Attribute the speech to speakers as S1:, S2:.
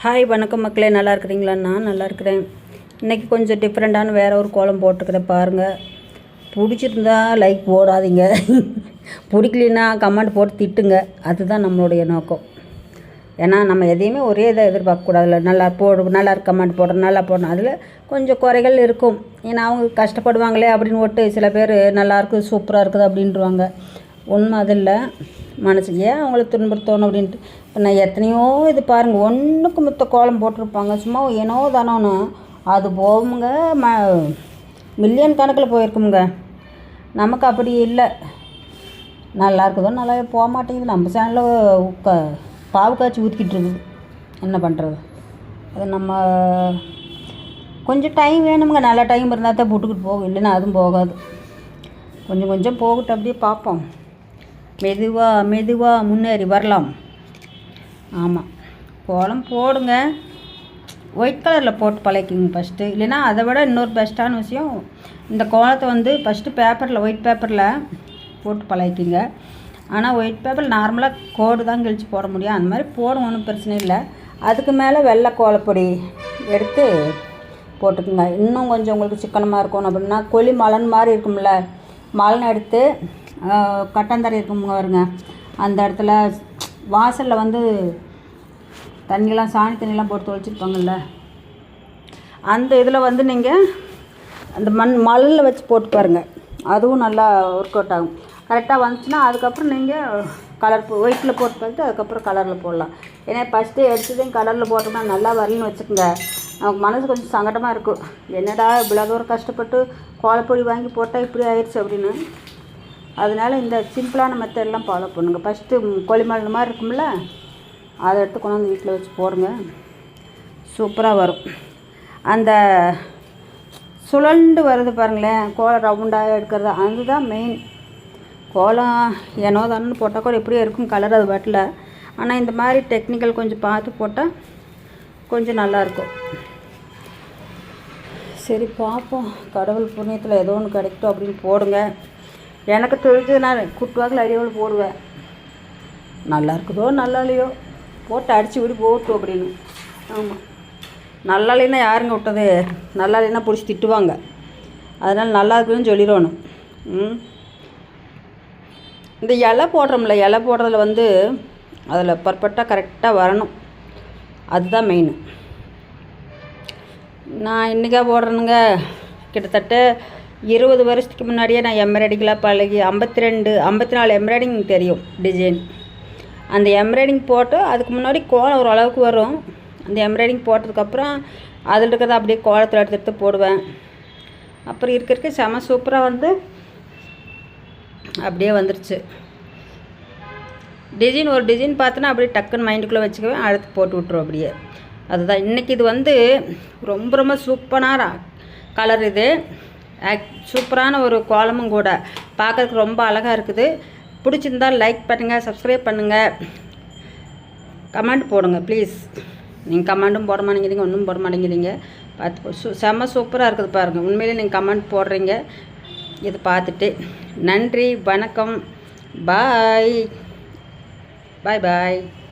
S1: Hi வணக்கம் மக்களே, நல்லா இருக்கிறீங்களா? நான் நல்லா இருக்கிறேன். இன்றைக்கி கொஞ்சம் டிஃப்ரெண்ட்டான வேறு ஒரு கோலம் போட்டுருக்கிறேன் பாருங்கள். பிடிச்சிருந்தா லைக் போடாதீங்க, பிடிக்கலனா கமெண்ட் போட்டு திட்டுங்க. அதுதான் நம்மளுடைய நோக்கம். ஏன்னா நம்ம எதையுமே ஒரே இதை எதிர்பார்க்கக்கூடாதுல்ல. நல்லா இருக்கு கமெண்ட் போடுறோம், நல்லா போடணும். அதில் கொஞ்சம் குறைகள் இருக்கும். ஏன்னா அவங்க கஷ்டப்படுவாங்களே அப்படின்னு போட்டு சில பேர் நல்லாயிருக்கு சூப்பராக இருக்குது அப்படின்ட்டுருவாங்க. உண்மை அது இல்லை. மனசுக்கு ஏன் அவங்கள துன்புறுத்தணும் அப்படின்ட்டு. இப்போ நான் எத்தனையோ இது பாருங்கள், ஒன்றுக்கு மொத்த கோலம் போட்டிருப்பாங்க. சும்மா ஏனோ தானோன்னு அது போகுங்க, மில்லியன் கணக்கில் போயிருக்குங்க. நமக்கு அப்படி இல்லை. நல்லா இருக்குதோ நல்லா போக மாட்டேங்குது. நம்ம சேனலில் பாவு காய்ச்சி ஊற்றிக்கிட்டு இருக்குது. என்ன பண்ணுறது? அது நம்ம கொஞ்சம் டைம் வேணுமுங்க. நல்ல டைம் இருந்தால் தான் போட்டுக்கிட்டு போகும், இல்லைன்னா அதுவும் போகாது. கொஞ்சம் கொஞ்சம் போகட்டும், அப்படியே பார்ப்போம். மெதுவாக முன்னேறி வரலாம். ஆமாம், கோலம் போடுங்க. ஒயிட் கலரில் போட்டு பழக்கிங்க ஃபஸ்ட்டு. இல்லைன்னா அதை விட இன்னொரு பெஸ்ட்டான விஷயம், இந்த கோலத்தை ஃபஸ்ட்டு பேப்பரில், ஒயிட் பேப்பரில் போட்டு பழக்கிங்க. ஆனால் ஒயிட் பேப்பர் நார்மலாக கோடு தான் கிழிச்சு போட முடியும். அந்த மாதிரி போடும், ஒன்றும் பிரச்சனை இல்லை. அதுக்கு மேலே வெள்ளை கோலப்பொடி எடுத்து போட்டுக்குங்க. இன்னும் கொஞ்சம் உங்களுக்கு சிக்கனமாக இருக்கணும் அப்படின்னா கொல்லி மலன் மாதிரி இருக்கும்ல, மலன் எடுத்து கட்டந்தரை இருக்குங்க வருங்க, அந்த இடத்துல வாசலில் தண்ணியெலாம் சாணி தண்ணியெலாம் போட்டு தொளிச்சிருப்பாங்கள்ல, அந்த இதில் நீங்கள் அந்த மணலில் வச்சு போட்டு பாருங்கள். அதுவும் நல்லா ஒர்க் அவுட் ஆகும். கரெக்டாக வந்துச்சுன்னா அதுக்கப்புறம் நீங்கள் கலர் ஒயிட்டில் போட்டு பார்த்துட்டு அதுக்கப்புறம் கலரில் போடலாம். ஏன்னா ஃபஸ்ட்டு எடுத்ததையும் கலரில் போட்டோம்னா நல்லா வரலன்னு வச்சுக்கோங்க, நமக்கு மனசு கொஞ்சம் சங்கடமாக இருக்கும். என்னடா இவ்வளோ தூரம் கஷ்டப்பட்டு கோலப்பொடி வாங்கி போட்டால் இப்படி ஆயிடுச்சு அப்படின்னு. அதனால் இந்த சிம்பிளான மெத்தட்லாம் ஃபாலோ பண்ணுங்கள். ஃபஸ்ட்டு கோழிமலை மாதிரி இருக்கும்ல, அதை எடுத்து கொண்டு வந்து வீட்டில் வச்சு போடுங்க, சூப்பராக வரும். அந்த சுழண்டு வருது பாருங்களேன், கோலம் ரவுண்டாக எடுக்கிறது, அதுதான் மெயின். கோலம் ஏனோ தானு போட்டால் கூட எப்படியும் இருக்கும் கலர் அது பாட்டில். ஆனால் இந்த மாதிரி டெக்னிக்கல் கொஞ்சம் பார்த்து போட்டால் கொஞ்சம் நல்லாயிருக்கும். சரி பார்ப்போம், கடவுள் புண்ணியத்தில் ஏதோ ஒன்று கிடைக்கட்டும் அப்படின்னு போடுங்க. எனக்கு தெரிஞ்சது நான் குட்டுவாக்கில் அடியோடு போடுவேன். நல்லா இருக்குதோ நல்லா இல்லையோ போட்டு அடித்து விடி போட்டும் அப்படின்னு. ஆமாம், நல்லா இல்லைன்னா யாருங்க விட்டது? நல்லா இல்லைன்னா பிடிச்சி திட்டுவாங்க. அதனால் நல்லா இருக்குதுன்னு சொல்லிடணும். இந்த இலை போடுறோம்ல, இலை போடுறதுல அதில் பர்ஃபெக்டாக கரெக்டாக வரணும். அதுதான் மெயின். நான் இன்றைக்கா போடுறேனுங்க, கிட்டத்தட்ட 20 வருஷத்துக்கு முன்னாடியே நான் எம்ப்ராய்டிங்லாம் பழகி 54 எம்ப்ராய்டிங் தெரியும் டிசைன். அந்த எம்ப்ராய்டிங் போட்டு அதுக்கு முன்னாடி கோலம் ஓரளவுக்கு வரும். அந்த எம்ப்ராய்டிங் போட்டதுக்கப்புறம் அதில் இருக்கிறத அப்படியே கோலத்தில் எடுத்து போடுவேன். அப்புறம் இருக்க செம சூப்பராக அப்படியே வந்துருச்சு. ஒரு டிசைன் பார்த்தோன்னா அப்படியே டக்குன்னு மைண்டுக்குள்ளே வச்சுக்குவேன், அடுத்து போட்டு விட்ருவோம் அப்படியே. அதுதான் இன்றைக்கி இது ரொம்ப ரொம்ப சூப்பரான கலர். இது சூப்பரான ஒரு கோலமும் கூட, பார்க்கறதுக்கு ரொம்ப அழகாக இருக்குது. பிடிச்சிருந்தால் லைக் பண்ணுங்கள், சப்ஸ்கிரைப் பண்ணுங்கள், கமெண்ட் போடுங்க ப்ளீஸ். நீங்கள் கமெண்ட்டும் போட மாட்டேங்கிறீங்க, ஒன்றும் போட மாட்டேங்கிறீங்க. பார்த்து செம்ம சூப்பராக இருக்குது பாருங்கள். உண்மையிலே நீங்கள் கமெண்ட் போடுறீங்க இது பார்த்துட்டு. நன்றி, வணக்கம், பாய் பாய் பாய்.